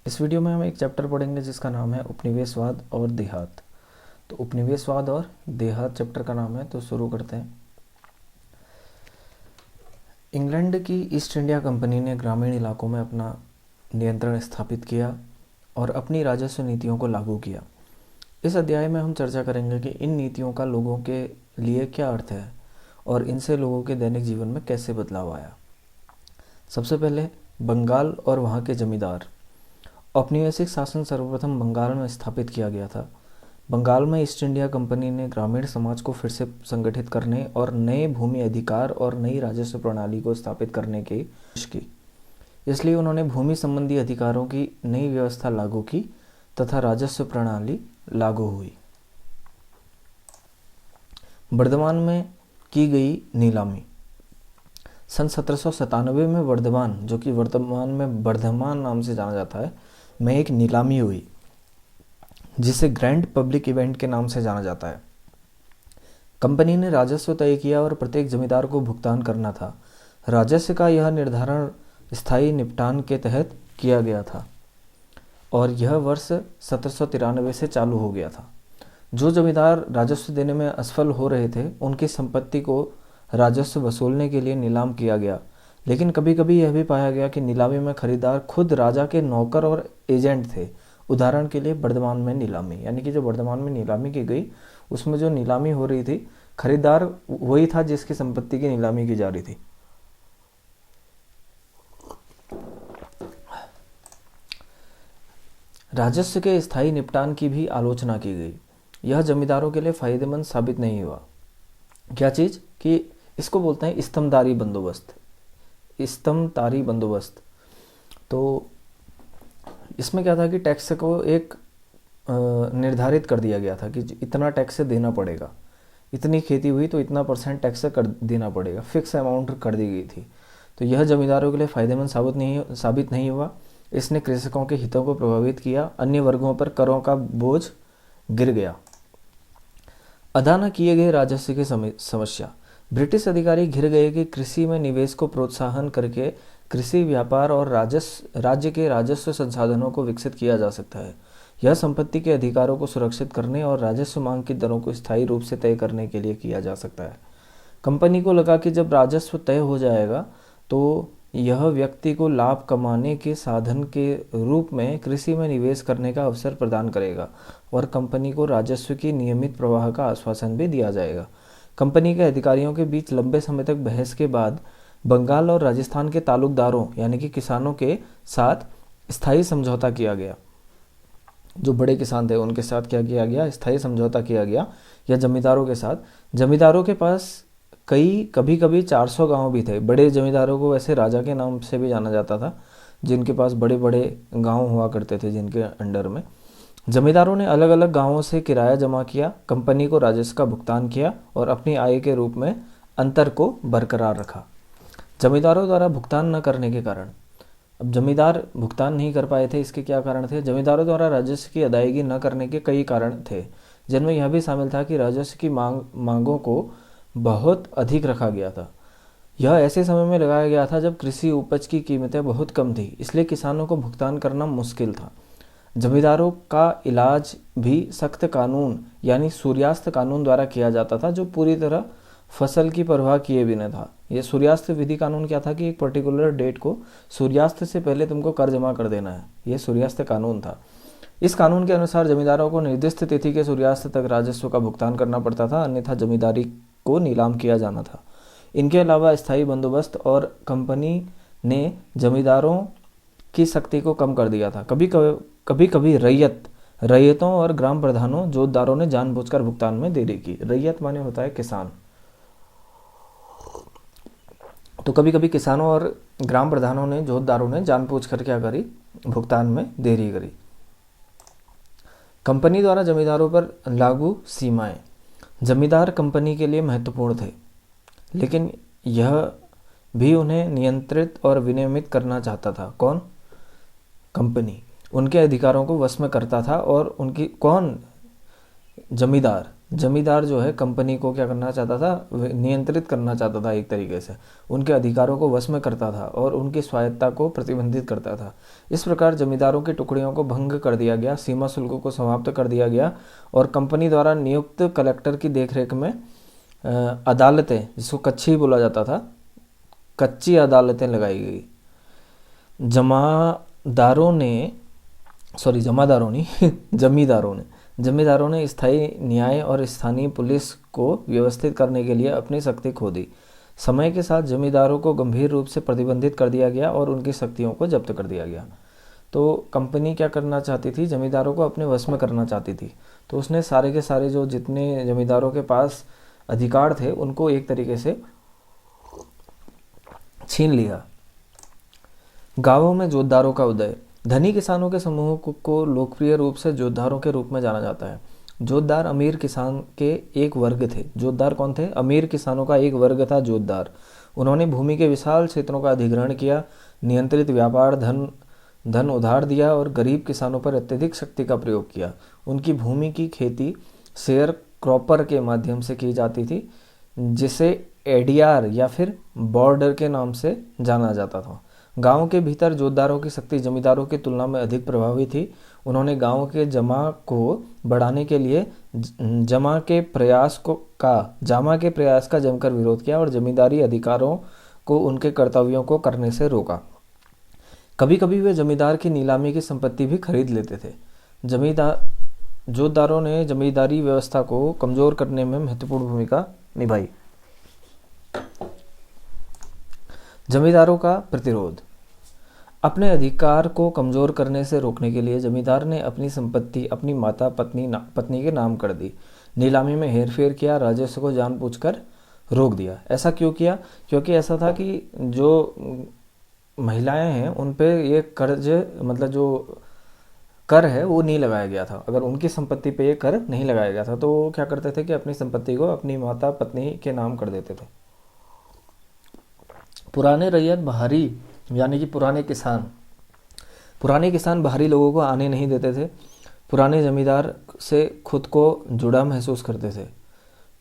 इस वीडियो में हम एक चैप्टर पढ़ेंगे जिसका नाम है उपनिवेशवाद और देहात। तो उपनिवेशवाद और देहात चैप्टर का नाम है, तो शुरू करते हैं। इंग्लैंड की ईस्ट इंडिया कंपनी ने ग्रामीण इलाकों में अपना नियंत्रण स्थापित किया और अपनी राजस्व नीतियों को लागू किया। इस अध्याय में हम चर्चा करेंगे कि इन नीतियों का लोगों के लिए क्या अर्थ है और इनसे लोगों के दैनिक जीवन में कैसे बदलाव आया। सबसे पहले बंगाल और वहाँ के जमींदार। औपनिवेशिक शासन सर्वप्रथम बंगाल में स्थापित किया गया था। बंगाल में ईस्ट इंडिया कंपनी ने ग्रामीण समाज को फिर से संगठित करने और नए भूमि अधिकार और नई राजस्व प्रणाली को स्थापित करने की कोशिश की। इसलिए उन्होंने भूमि संबंधी अधिकारों की नई व्यवस्था लागू की तथा राजस्व प्रणाली लागू हुई। बर्धमान में की गई नीलामी। सन 1797 में बर्धमान, जो कि वर्तमान में बर्धमान नाम से जाना जाता है, में एक नीलामी हुई जिसे ग्रैंड पब्लिक इवेंट के नाम से जाना जाता है। कंपनी ने राजस्व तय किया और प्रत्येक जमींदार को भुगतान करना था। राजस्व का यह निर्धारण स्थायी निपटान के तहत किया गया था और यह वर्ष 1793 से चालू हो गया था। जो जमींदार राजस्व देने में असफल हो रहे थे उनकी संपत्ति को राजस्व वसूलने के लिए नीलाम किया गया, लेकिन कभी कभी यह भी पाया गया कि नीलामी में खरीदार खुद राजा के नौकर और एजेंट थे। उदाहरण के लिए बर्धमान में नीलामी, यानी कि जो बर्धमान में नीलामी की गई उसमें जो नीलामी हो रही थी, खरीदार वही था जिसकी संपत्ति की नीलामी की जा रही थी। राजस्व के स्थायी निपटान की भी आलोचना की गई। यह जमींदारों के लिए फायदेमंद साबित नहीं हुआ। क्या चीज? कि इसको बोलते हैं स्तंभदारी बंदोबस्त। स्तंभदारी बंदोबस्त, तो इसमें क्या था कि टैक्स को एक निर्धारित कर दिया गया था कि इतना टैक्स देना पड़ेगा, इतनी खेती हुई तो इतना % टैक्स कर देना पड़ेगा, फिक्स अमाउंट कर दी गई थी। तो यह जमींदारों के लिए फायदेमंद साबित नहीं हुआ। इसने कृषकों के हितों को प्रभावित किया। अन्य वर्गों पर करों का बोझ गिर गया। अदा न किए गए राजस्व की समस्या। ब्रिटिश अधिकारी घिर गए कि कृषि में निवेश को प्रोत्साहन करके कृषि व्यापार और राज्य के राजस्व संसाधनों को विकसित किया जा सकता है। यह संपत्ति के अधिकारों को सुरक्षित करने और राजस्व मांग की दरों को स्थायी रूप से तय करने के लिए किया जा सकता है। कंपनी को लगा कि जब राजस्व तय हो जाएगा तो यह व्यक्ति को लाभ कमाने के साधन के रूप में कृषि में निवेश करने का अवसर प्रदान करेगा और कंपनी को राजस्व की नियमित प्रवाह का आश्वासन भी दिया जाएगा। कंपनी के अधिकारियों के बीच लंबे समय तक बहस के बाद बंगाल और राजस्थान के तालुकदारों यानी कि किसानों के साथ स्थायी समझौता किया गया। जो बड़े किसान थे उनके साथ क्या किया गया? स्थायी समझौता किया गया, या जमींदारों के साथ। जमींदारों के पास कभी कभी 400 गांव भी थे। बड़े जमींदारों को वैसे राजा के नाम से भी जाना जाता था, जिनके पास बड़े बड़े गांव हुआ करते थे जिनके अंडर में। जमींदारों ने अलग अलग गांवों से किराया जमा किया, कंपनी को राजस्व का भुगतान किया और अपनी आय के रूप में अंतर को बरकरार रखा। जमींदारों द्वारा भुगतान न करने के कारण। अब जमींदार भुगतान नहीं कर पाए थे, इसके क्या कारण थे? जमींदारों द्वारा राजस्व की अदायगी न करने के कई कारण थे, जिनमें यह भी शामिल था कि राजस्व की मांगों को बहुत अधिक रखा गया था। यह ऐसे समय में लगाया गया था जब कृषि उपज की कीमतें बहुत कम थी, इसलिए किसानों को भुगतान करना मुश्किल था। जमींदारों का इलाज भी सख्त कानून यानी सूर्यास्त कानून द्वारा किया जाता था, जो पूरी तरह फसल की परवाह किए बिना था। यह सूर्यास्त विधि कानून क्या था कि एक पर्टिकुलर डेट को सूर्यास्त से पहले तुमको कर जमा कर देना है, यह सूर्यास्त कानून था। इस कानून के अनुसार जमींदारों को निर्दिष्ट तिथि के सूर्यास्त तक राजस्व का भुगतान करना पड़ता था, अन्यथा जमींदारी को नीलाम किया जाना था। इनके अलावा स्थायी बंदोबस्त और कंपनी ने जमींदारों की शक्ति को कम कर दिया था। कभी कभी रैयतों और ग्राम प्रधानों जोतदारों ने जानबूझकर भुगतान में देरी की। रैयत माने होता है किसान। तो कभी कभी किसानों और ग्राम प्रधानों ने जोतदारों ने जानबूझकर क्या करी? भुगतान में देरी करी। कंपनी द्वारा जमींदारों पर लागू सीमाएं। जमींदार कंपनी के लिए महत्वपूर्ण थे, लेकिन यह भी उन्हें नियंत्रित और विनियमित करना चाहता था। कौन? कंपनी उनके अधिकारों को वश में करता था। और उनकी कौन? जमींदार। जमींदार जो है कंपनी को क्या करना चाहता था, नियंत्रित करना चाहता था, एक तरीके से उनके अधिकारों को वश में करता था और उनकी स्वायत्तता को प्रतिबंधित करता था। इस प्रकार जमींदारों की टुकड़ियों को भंग कर दिया गया, सीमा शुल्क को समाप्त कर दिया गया और कंपनी द्वारा नियुक्त कलेक्टर की देखरेख में अदालतें, जिसको कच्ची बोला जाता था, कच्ची अदालतें लगाई गई। जमींदारों ने स्थायी न्याय और स्थानीय पुलिस को व्यवस्थित करने के लिए अपनी शक्ति खो दी। समय के साथ जमींदारों को गंभीर रूप से प्रतिबंधित कर दिया गया और उनकी शक्तियों को जब्त कर दिया गया। तो कंपनी क्या करना चाहती थी, जमींदारों को अपने वश में करना चाहती थी। तो उसने सारे के सारे जो जितने जमींदारों के पास अधिकार थे उनको एक तरीके से छीन लिया। गांवों में जोतदारों का उदय। धनी किसानों के समूह को लोकप्रिय रूप से जोतदारों के रूप में जाना जाता है। जोतदार अमीर किसान के एक वर्ग थे। जोतदार कौन थे? अमीर किसानों का एक वर्ग था जोतदार। उन्होंने भूमि के विशाल क्षेत्रों का अधिग्रहण किया, नियंत्रित व्यापार, धन उधार दिया और गरीब किसानों पर अत्यधिक शक्ति का प्रयोग किया। उनकी भूमि की खेती शेयर क्रॉपर के माध्यम से की जाती थी, जिसे एडीआर या फिर बॉर्डर के नाम से जाना जाता था। गांव के भीतर जोतदारों की शक्ति जमींदारों की तुलना में अधिक प्रभावी थी। उन्होंने गांव के जमा को बढ़ाने के लिए जामा के प्रयास का जमकर विरोध किया और जमींदारी अधिकारों को उनके कर्तव्यों को करने से रोका। कभी कभी वे जमींदार की नीलामी की संपत्ति भी खरीद लेते थे। जोतदारों ने जमींदारी व्यवस्था को कमजोर करने में महत्वपूर्ण भूमिका निभाई। जमींदारों का प्रतिरोध। अपने अधिकार को कमजोर करने से रोकने के लिए जमींदार ने अपनी संपत्ति अपनी माता पत्नी के नाम कर दी, नीलामी में हेरफेर किया, राजस्व को जानबूझकर रोक दिया। ऐसा क्यों किया? क्योंकि ऐसा था कि जो महिलाएं हैं उन पे ये कर्ज, मतलब जो कर है वो नहीं लगाया गया था। अगर उनकी संपत्ति पे ये कर नहीं लगाया गया था तो वो क्या करते थे कि अपनी संपत्ति को अपनी माता पत्नी के नाम कर देते थे। पुराने रैयत बहारी यानी कि पुराने किसान बाहरी लोगों को आने नहीं देते थे। पुराने जमींदार से खुद को जुड़ा महसूस करते थे।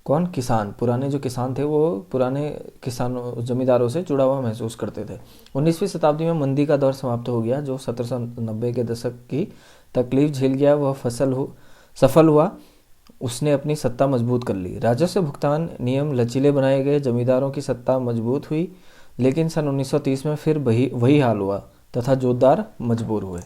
कौन? किसान। पुराने जो किसान थे वो पुराने जमींदारों से जुड़ा हुआ महसूस करते थे। 19वीं शताब्दी में मंदी का दौर समाप्त हो गया। जो 1790 के दशक की तकलीफ झेल गया वह सफल हुआ। उसने अपनी सत्ता मजबूत कर ली। राजस्व भुगतान नियम लचीले बनाए गए, जमींदारों की सत्ता मजबूत हुई। लेकिन सन 1930 में फिर वही हाल हुआ तथा जोतदार मजबूर हुए।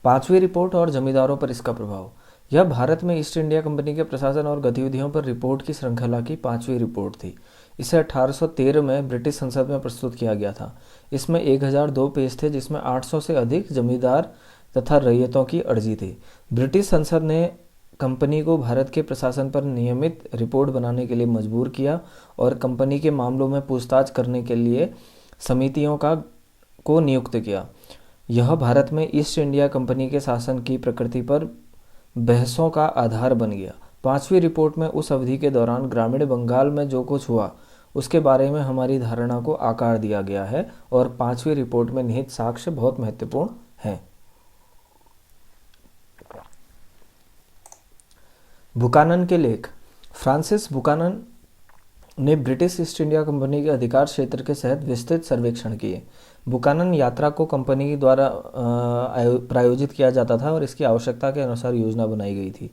पांचवी रिपोर्ट और जमींदारों पर इसका प्रभाव। यह भारत में ईस्ट इंडिया कंपनी के प्रशासन और गतिविधियों पर रिपोर्ट की श्रृंखला की पांचवी रिपोर्ट थी। इसे 1813 में ब्रिटिश संसद में प्रस्तुत किया गया था। इसमें 1002 पेज थे, जिसमें 800 से अधिक जमींदार तथा रैयतों की अर्जी थी। ब्रिटिश संसद ने कंपनी को भारत के प्रशासन पर नियमित रिपोर्ट बनाने के लिए मजबूर किया और कंपनी के मामलों में पूछताछ करने के लिए समितियों को नियुक्त किया। यह भारत में ईस्ट इंडिया कंपनी के शासन की प्रकृति पर बहसों का आधार बन गया। पांचवी रिपोर्ट में उस अवधि के दौरान ग्रामीण बंगाल में जो कुछ हुआ उसके बारे में हमारी धारणा को आकार दिया गया है और पांचवी रिपोर्ट में निहित साक्ष्य बहुत महत्वपूर्ण हैं। बुकानन के लेख। फ्रांसिस बुकानन ने ब्रिटिश ईस्ट इंडिया कंपनी के अधिकार क्षेत्र के तहत विस्तृत सर्वेक्षण किए। बुकानन यात्रा को कंपनी द्वारा प्रायोजित किया जाता था और इसकी आवश्यकता के अनुसार योजना बनाई गई थी।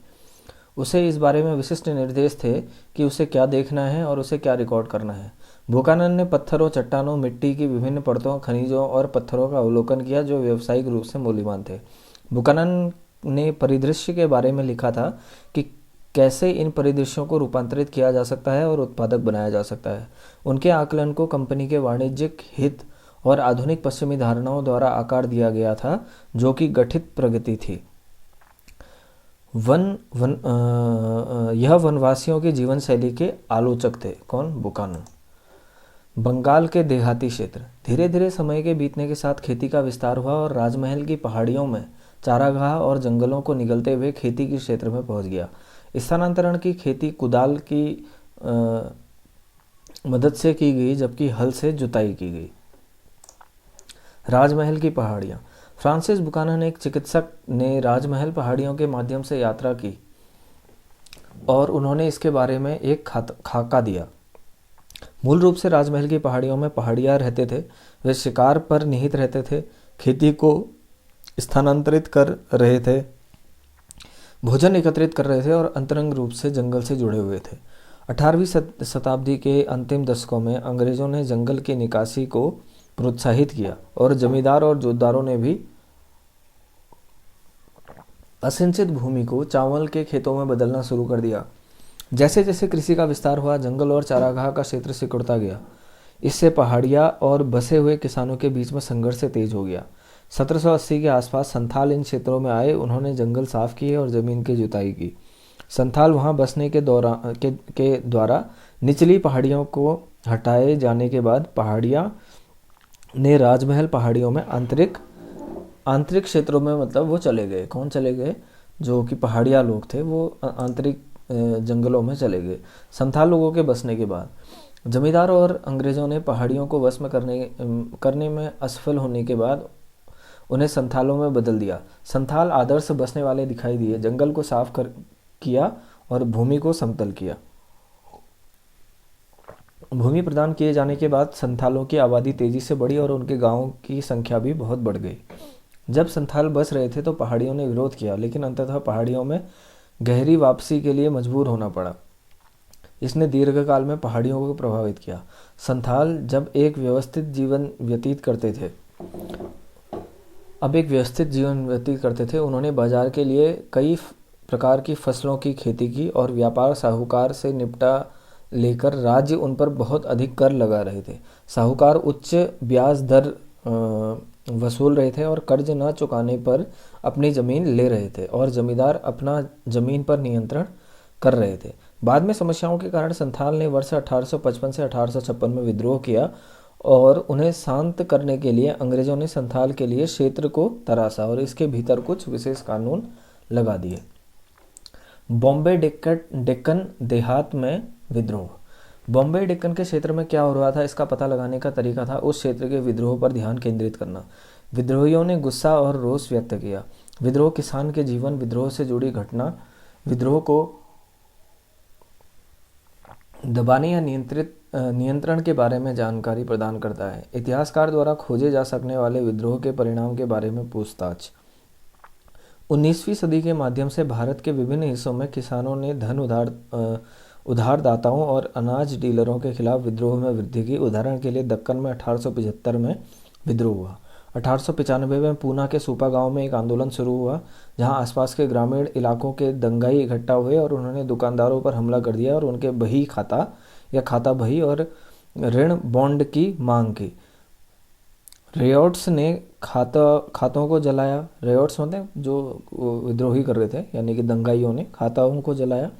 उसे इस बारे में विशिष्ट निर्देश थे कि उसे क्या देखना है और उसे क्या रिकॉर्ड करना है। बुकानन ने पत्थरों, चट्टानों, मिट्टी की विभिन्न परतों, खनिजों और पत्थरों का अवलोकन किया जो व्यावसायिक रूप से मूल्यवान थे। बुकानन ने परिदृश्य के बारे में लिखा था कि कैसे इन परिदृश्यों को रूपांतरित किया जा सकता है और उत्पादक बनाया जा सकता है। उनके आकलन को कंपनी के वाणिज्यिक हित और आधुनिक पश्चिमी धारणाओं द्वारा आकार दिया गया था, जो कि गठित प्रगति थी। यह वनवासियों की जीवन शैली के आलोचक थे। कौन? बुकानन। बंगाल के देहाती क्षेत्र। धीरे धीरे समय के बीतने के साथ खेती का विस्तार हुआ और राजमहल की पहाड़ियों में चारागाह और जंगलों को निगलते हुए खेती के क्षेत्र में पहुंच गया। स्थानांतरण की खेती कुदाल की मदद से की गई, जबकि हल से जुताई की गई। राजमहल की पहाड़ियाँ। फ्रांसिस बुकानन, एक चिकित्सक, ने राजमहल पहाड़ियों के माध्यम से यात्रा की। और उन्होंने इसके बारे में एक खाका दिया। मूल रूप से राजमहल की पहाड़ियों में पहाड़िया रहते थे। वे शिकार पर निहित रहते थे, खेती को स्थानांतरित कर रहे थे, भोजन एकत्रित कर रहे थे और अंतरंग रूप से जंगल से जुड़े हुए थे। 18वीं शताब्दी के अंतिम दशकों में अंग्रेजों ने जंगल की निकासी को प्रोत्साहित किया और जमींदार और जोतदारों ने भी असिंचित भूमि को चावल के खेतों में बदलना शुरू कर दिया। जैसे जैसे कृषि का विस्तार हुआ, जंगल और चारागाह का क्षेत्र सिकुड़ता गया। इससे पहाड़िया और बसे हुए किसानों के बीच में संघर्ष तेज हो गया। 1780 के आसपास संथाल इन क्षेत्रों में आए। उन्होंने जंगल साफ किए और जमीन की जुताई की। संथाल वहां बसने के द्वारा निचली पहाड़ियों को हटाए जाने के बाद पहाड़िया ने राजमहल पहाड़ियों में आंतरिक क्षेत्रों में, मतलब वो चले गए। कौन चले गए? जो कि पहाड़िया लोग थे वो आंतरिक जंगलों में चले गए संथाल लोगों के बसने के बाद। जमींदार और अंग्रेजों ने पहाड़ियों को वश में करने में असफल होने के बाद उन्हें संथालों में बदल दिया। संथाल आदर्श बसने वाले दिखाई दिए, जंगल को साफ किया और भूमि को समतल किया। भूमि प्रदान किए जाने के बाद संथालों की आबादी तेजी से बढ़ी और उनके गांवों की संख्या भी बहुत बढ़ गई। जब संथाल बस रहे थे तो पहाड़ियों ने विरोध किया, लेकिन अंततः पहाड़ियों में गहरी वापसी के लिए मजबूर होना पड़ा। इसने दीर्घकाल में पहाड़ियों को प्रभावित किया। संथाल जब एक व्यवस्थित जीवन व्यतीत करते थे, उन्होंने बाजार के लिए कई प्रकार की फसलों की खेती की और व्यापार साहूकार से निपटा लेकर राज्य उन पर बहुत अधिक कर लगा रहे थे। साहूकार उच्च ब्याज दर वसूल रहे थे और कर्ज न चुकाने पर अपनी जमीन ले रहे थे और जमींदार अपना जमीन पर नियंत्रण कर रहे थे। बाद में समस्याओं के कारण संथाल ने वर्ष 1855 से 1856 में विद्रोह किया और उन्हें शांत करने के लिए अंग्रेजों ने संथाल के लिए क्षेत्र को तराशा और इसके भीतर कुछ विशेष कानून लगा दिए। बॉम्बे डेक्कन देहात में विद्रोह। बॉम्बे डेक्कन के क्षेत्र में क्या हो रहा था, इसका पता लगाने का तरीका था उस क्षेत्र के विद्रोह पर ध्यान केंद्रित करना। विद्रोहियों ने गुस्सा और रोष व्यक्त किया। विद्रोह किसान के जीवन, विद्रोह से जुड़ी घटना, विद्रोह को दबाने या नियंत्रण के बारे में जानकारी प्रदान करता है। इतिहासकार द्वारा खोजे जा सकने वाले विद्रोह के परिणाम के बारे में पूछताछ। 19वीं सदी के माध्यम से भारत के विभिन्न हिस्सों में किसानों ने उधारदाताओं और अनाज डीलरों के खिलाफ विद्रोह में वृद्धि की। उदाहरण के लिए दक्कन में 1875 में विद्रोह हुआ। 1895 में पूना के सूपा गांव में एक आंदोलन शुरू हुआ, जहां आसपास के ग्रामीण इलाकों के दंगाई इकट्ठा हुए और उन्होंने दुकानदारों पर हमला कर दिया और उनके बही खाता या खाता बही और ऋण बॉन्ड की मांग की। रेयोट्स ने खातों को जलाया। रेयोट्स मतलब जो विद्रोही कर रहे थे, यानी कि दंगाइयों ने खाताओं को जलाया।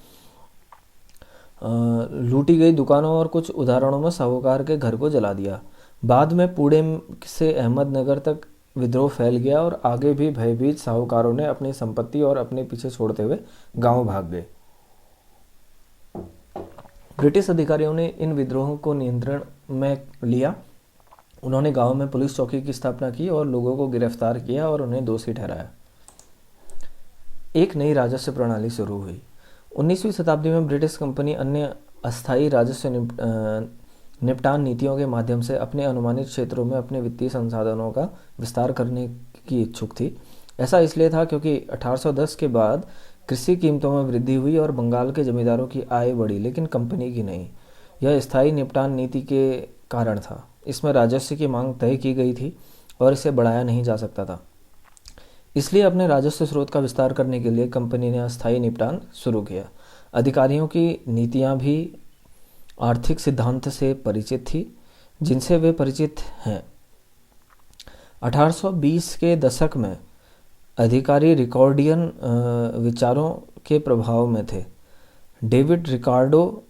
लूटी गई दुकानों और कुछ उदाहरणों में साहूकार के घर को जला दिया। बाद में पुणे से अहमदनगर तक विद्रोह फैल गया और आगे भी भयभीत साहूकारों ने अपनी संपत्ति और अपने पीछे छोड़ते हुए गांव भाग गए। ब्रिटिश अधिकारियों ने इन विद्रोहों को नियंत्रण में लिया। उन्होंने गांव में पुलिस चौकी की स्थापना की और लोगों को गिरफ्तार किया और उन्हें दोषी ठहराया। एक नई राजस्व प्रणाली शुरू हुई। 19वीं शताब्दी में ब्रिटिश कंपनी अन्य अस्थायी राजस्व निपटान नीतियों के माध्यम से अपने अनुमानित क्षेत्रों में अपने वित्तीय संसाधनों का विस्तार करने की इच्छुक थी। ऐसा इसलिए था क्योंकि 1810 के बाद कृषि कीमतों में वृद्धि हुई और बंगाल के जमींदारों की आय बढ़ी, लेकिन कंपनी की नहीं। यह स्थायी निपटान नीति के कारण था। इसमें राजस्व की मांग तय की गई थी और इसे बढ़ाया नहीं जा सकता था। इसलिए अपने राजस्व स्रोत का विस्तार करने के लिए कंपनी ने अस्थायी निपटान शुरू किया। अधिकारियों की नीतियां भी आर्थिक सिद्धांत से परिचित थी, जिनसे वे परिचित हैं। 1820 के दशक में अधिकारी रिकॉर्डियन विचारों के प्रभाव में थे। डेविड रिकार्डो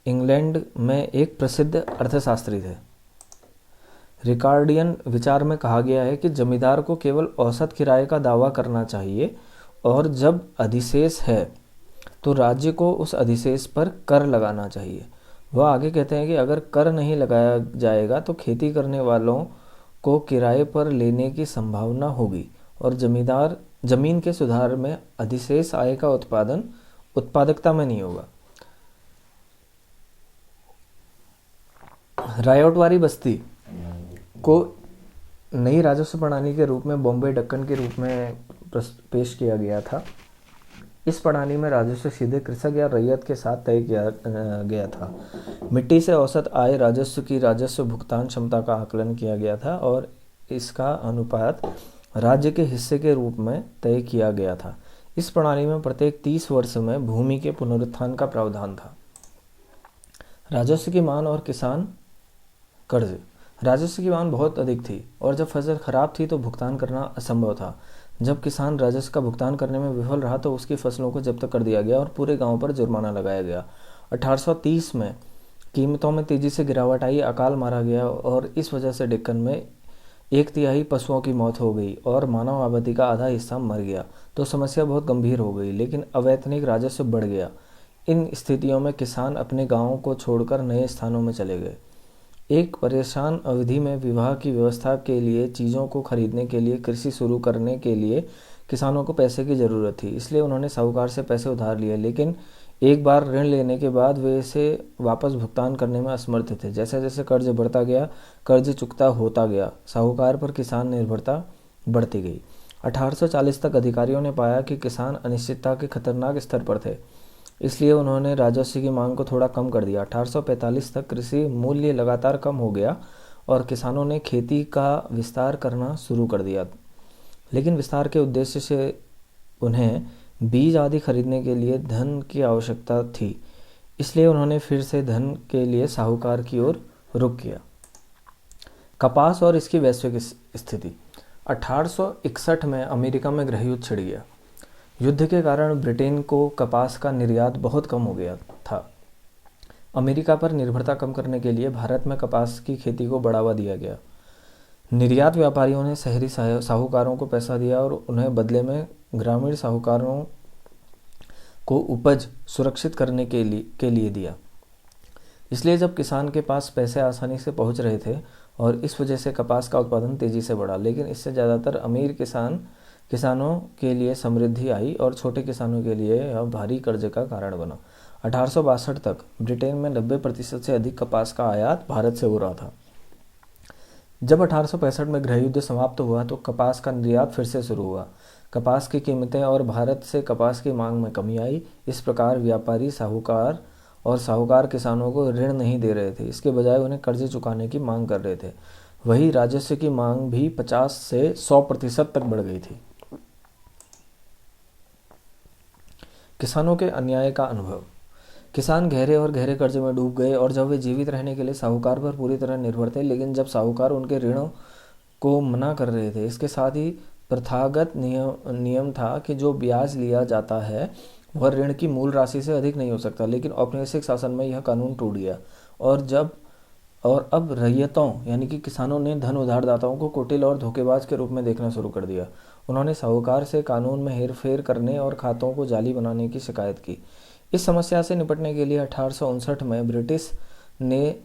इंग्लैंड में एक प्रसिद्ध अर्थशास्त्री थे। रिकार्डियन विचार में कहा गया है कि जमींदार को केवल औसत किराए का दावा करना चाहिए और जब अधिशेष है तो राज्य को उस अधिशेष पर कर लगाना चाहिए। वह आगे कहते हैं कि अगर कर नहीं लगाया जाएगा तो खेती करने वालों को किराए पर लेने की संभावना होगी और जमीन के सुधार में अधिशेष आय का उत्पादन उत्पादकता में नहीं होगा। रायौटवारी बस्ती को नई राजस्व प्रणाली के रूप में बॉम्बे डक्कन के रूप में पेश किया गया था। इस प्रणाली में राजस्व सीधे कृषक या रैयत के साथ तय किया गया था। मिट्टी से औसत आय राजस्व की राजस्व भुगतान क्षमता का आकलन किया गया था और इसका अनुपात राज्य के हिस्से के रूप में तय किया गया था। इस प्रणाली में प्रत्येक 30 वर्ष में भूमि के पुनरुत्थान का प्रावधान था। राजस्व की मांग और किसान कर्ज। राजस्व की मांग बहुत अधिक थी और जब फसल खराब थी तो भुगतान करना असंभव था। जब किसान राजस्व का भुगतान करने में विफल रहा तो उसकी फसलों को जब्त कर दिया गया और पूरे गांव पर जुर्माना लगाया गया। 1830 में कीमतों में तेजी से गिरावट आई, अकाल मारा गया और इस वजह से डेक्कन में 1/3 पशुओं की मौत हो गई और मानव आबादी का आधा हिस्सा मर गया। तो समस्या बहुत गंभीर हो गई, लेकिन अवैतनिक राजस्व बढ़ गया। इन स्थितियों में किसान अपने गांवों को छोड़कर नए स्थानों में चले गए। एक परेशान अवधि में विवाह की व्यवस्था के लिए, चीज़ों को खरीदने के लिए, कृषि शुरू करने के लिए किसानों को पैसे की ज़रूरत थी, इसलिए उन्होंने साहूकार से पैसे उधार लिए। लेकिन एक बार ऋण लेने के बाद वे इसे वापस भुगतान करने में असमर्थ थे। जैसे जैसे कर्ज बढ़ता गया, कर्ज चुकता होता गया, साहूकार पर किसान निर्भरता बढ़ती गई। 1840 तक अधिकारियों ने पाया कि किसान अनिश्चितता के खतरनाक स्तर पर थे, इसलिए उन्होंने राजस्व की मांग को थोड़ा कम कर दिया। 1845 तक कृषि मूल्य लगातार कम हो गया और किसानों ने खेती का विस्तार करना शुरू कर दिया, लेकिन विस्तार के उद्देश्य से उन्हें बीज आदि खरीदने के लिए धन की आवश्यकता थी, इसलिए उन्होंने फिर से धन के लिए साहूकार की ओर रुख किया। कपास और इसकी वैश्विक स्थिति। 1861 में अमेरिका में गृहयुद्ध छिड़ गया। युद्ध के कारण ब्रिटेन को कपास का निर्यात बहुत कम हो गया था। अमेरिका पर निर्भरता कम करने के लिए भारत में कपास की खेती को बढ़ावा दिया गया। निर्यात व्यापारियों ने शहरी साहूकारों को पैसा दिया और उन्हें बदले में ग्रामीण साहूकारों को उपज सुरक्षित करने के लिए दिया। इसलिए जब किसान के पास पैसे आसानी से पहुंच रहे थे और इस वजह से कपास का उत्पादन तेजी से बढ़ा, लेकिन इससे ज़्यादातर अमीर किसानों के लिए समृद्धि आई और छोटे किसानों के लिए यह भारी कर्ज का कारण बना। 1862 तक ब्रिटेन में 90% से अधिक कपास का आयात भारत से हो रहा था। जब 1865 में गृहयुद्ध समाप्त हुआ तो कपास का निर्यात फिर से शुरू हुआ। कपास की कीमतें और भारत से कपास की मांग में कमी आई। इस प्रकार व्यापारी साहूकार किसानों को ऋण नहीं दे रहे थे, इसके बजाय उन्हें कर्ज चुकाने की मांग कर रहे थे। वही राजस्व की मांग भी 50 से 100% तक बढ़ गई थी। किसानों के अन्याय का अनुभव। किसान गहरे और गहरे कर्ज में डूब गए और जब वे जीवित रहने के लिए साहूकार पर पूरी तरह निर्भर थे, लेकिन जब साहूकार उनके ऋणों को मना कर रहे थे। इसके साथ ही प्रथागत नियम था कि जो ब्याज लिया जाता है वह ऋण की मूल राशि से अधिक नहीं हो सकता, लेकिन औपनिवेशिक शासन में यह कानून टूट गया और अब रैयतों यानी कि किसानों ने धन उधारदाताओं को कुटिल और धोखेबाज के रूप में देखना शुरू कर दिया। उन्होंने साहूकार से कानून में हेरफेर करने और खातों को जाली बनाने की शिकायत की। इस समस्या से निपटने के लिए 1859 में ब्रिटिश ने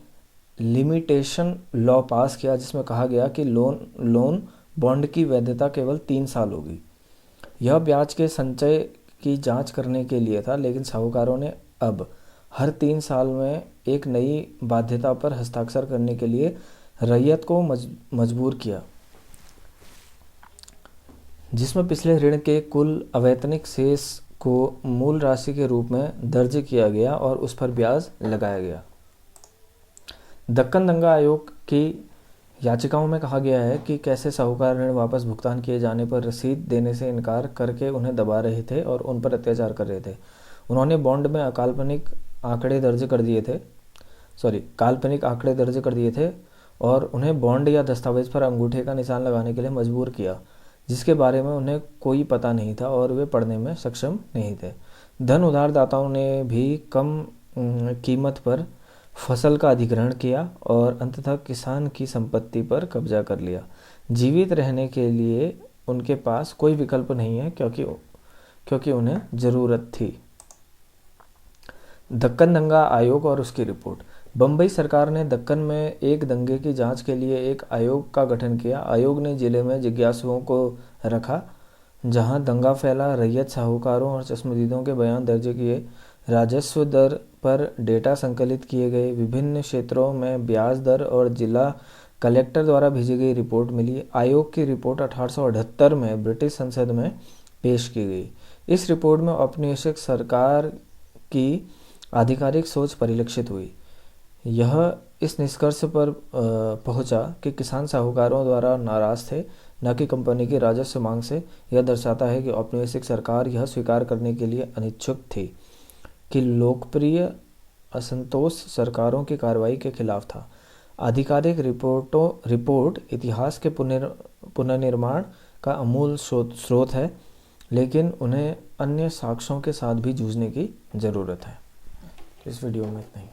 लिमिटेशन लॉ पास किया, जिसमें कहा गया कि लोन बॉन्ड की वैधता केवल 3 साल होगी। यह ब्याज के संचय की जांच करने के लिए था, लेकिन साहूकारों ने अब हर 3 साल में एक नई बाध्यता पर हस्ताक्षर करने के लिए रैयत को मजबूर किया, जिसमें पिछले ऋण के कुल अवैतनिक शेष को मूल राशि के रूप में दर्ज किया गया और उस पर ब्याज लगाया गया। दक्कन दंगा आयोग की याचिकाओं में कहा गया है कि कैसे साहूकार ऋण वापस भुगतान किए जाने पर रसीद देने से इनकार करके उन्हें दबा रहे थे और उन पर अत्याचार कर रहे थे। उन्होंने बॉन्ड में काल्पनिक आंकड़े दर्ज कर दिए थे और उन्हें बॉन्ड या दस्तावेज पर अंगूठे का निशान लगाने के लिए मजबूर किया, जिसके बारे में उन्हें कोई पता नहीं था और वे पढ़ने में सक्षम नहीं थे। धन उधारदाताओं ने भी कम कीमत पर फसल का अधिग्रहण किया और अंततः किसान की संपत्ति पर कब्जा कर लिया। जीवित रहने के लिए उनके पास कोई विकल्प नहीं है क्योंकि उन्हें ज़रूरत थी। दक्कन दंगा आयोग और उसकी रिपोर्ट। बम्बई सरकार ने दक्कन में एक दंगे की जांच के लिए एक आयोग का गठन किया। आयोग ने जिले में जिज्ञासुओं को रखा जहां दंगा फैला, रैयत साहूकारों और चश्मदीदों के बयान दर्ज किए, राजस्व दर पर डेटा संकलित किए गए, विभिन्न क्षेत्रों में ब्याज दर और जिला कलेक्टर द्वारा भेजी गई रिपोर्ट मिली। आयोग की रिपोर्ट 1878 में ब्रिटिश संसद में पेश की गई। इस रिपोर्ट में औपनिवेशिक सरकार की आधिकारिक सोच परिलक्षित हुई। यह इस निष्कर्ष पर पहुंचा कि किसान साहूकारों द्वारा नाराज थे, न कि कंपनी की राजस्व मांग से। यह दर्शाता है कि औपनिवेशिक सरकार यह स्वीकार करने के लिए अनिच्छुक थी कि लोकप्रिय असंतोष सरकारों की कार्रवाई के खिलाफ था। आधिकारिक रिपोर्ट इतिहास के पुनर्निर्माण का अमूल स्रोत है, लेकिन उन्हें अन्य साक्ष्यों के साथ भी जूझने की ज़रूरत है। इस वीडियो में इतना ही।